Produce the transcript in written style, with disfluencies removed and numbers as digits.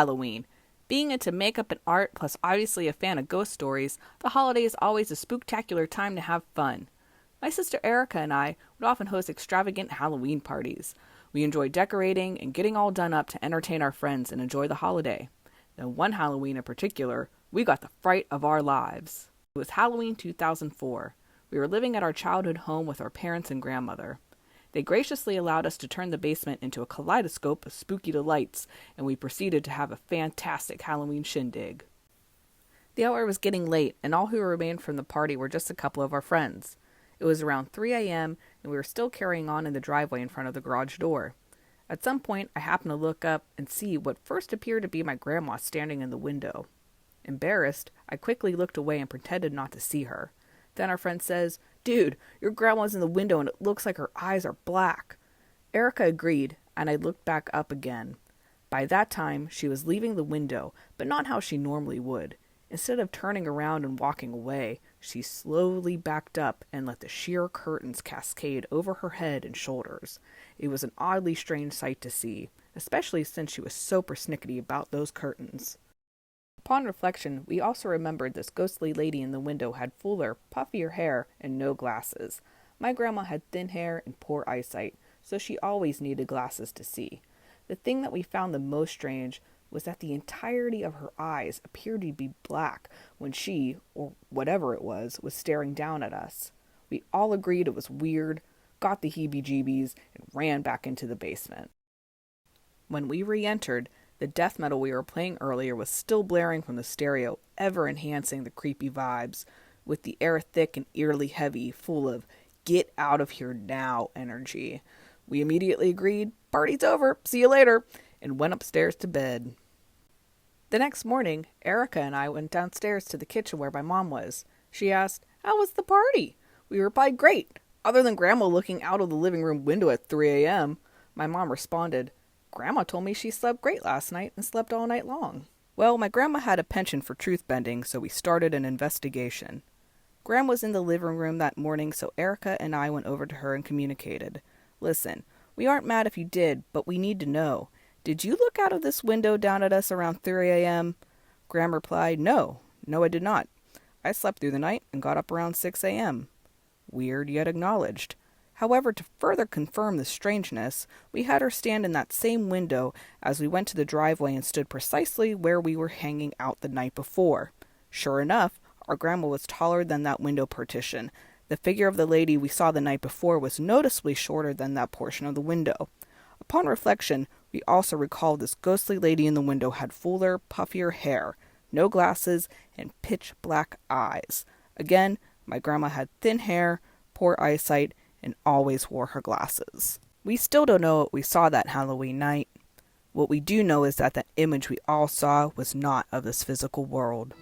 Halloween. Being into makeup and art, plus obviously a fan of ghost stories, the holiday is always a spooktacular time to have fun. My sister Erica and I would often host extravagant Halloween parties. We enjoy decorating and getting all done up to entertain our friends and enjoy the holiday. And one Halloween in particular, we got the fright of our lives. It was Halloween 2004. We were living at our childhood home with our parents and grandmother. They graciously allowed us to turn the basement into a kaleidoscope of spooky delights, and we proceeded to have a fantastic Halloween shindig. The hour was getting late, and all who remained from the party were just a couple of our friends. It was around 3 a.m., and we were still carrying on in the driveway in front of the garage door. At some point, I happened to look up and see what first appeared to be my grandma standing in the window. Embarrassed, I quickly looked away and pretended not to see her. Then our friend says, "Dude, your grandma's in the window and it looks like her eyes are black." Erica agreed, and I looked back up again. By that time, she was leaving the window, but not how she normally would. Instead of turning around and walking away, she slowly backed up and let the sheer curtains cascade over her head and shoulders. It was an oddly strange sight to see, especially since she was so persnickety about those curtains. Upon reflection, we also remembered this ghostly lady in the window had fuller, puffier hair and no glasses. My grandma had thin hair and poor eyesight, so she always needed glasses to see. The thing that we found the most strange was that the entirety of her eyes appeared to be black when she, or whatever it was staring down at us. We all agreed it was weird, got the heebie-jeebies, and ran back into the basement. When we re-entered, the death metal we were playing earlier was still blaring from the stereo, ever enhancing the creepy vibes, with the air thick and eerily heavy, full of "get out of here now" energy. We immediately agreed, "Party's over, see you later," and went upstairs to bed. The next morning, Erica and I went downstairs to the kitchen where my mom was. She asked, "How was the party?" We replied, "Great, other than Grandma looking out of the living room window at 3 a.m. My mom responded, "Grandma told me she slept great last night and slept all night long." Well, my grandma had a penchant for truth-bending, so we started an investigation. Grandma was in the living room that morning, so Erica and I went over to her and communicated. "Listen, we aren't mad if you did, but we need to know. Did you look out of this window down at us around 3 a.m.? Graham replied, No, I did not. I slept through the night and got up around 6 a.m. Weird, yet acknowledged. However, to further confirm the strangeness, we had her stand in that same window as we went to the driveway and stood precisely where we were hanging out the night before. Sure enough, our grandma was taller than that window partition. The figure of the lady we saw the night before was noticeably shorter than that portion of the window. Upon reflection, we also recalled this ghostly lady in the window had fuller, puffier hair, no glasses, and pitch-black eyes. Again, my grandma had thin hair, poor eyesight, and always wore her glasses. We still don't know what we saw that Halloween night. What we do know is that the image we all saw was not of this physical world.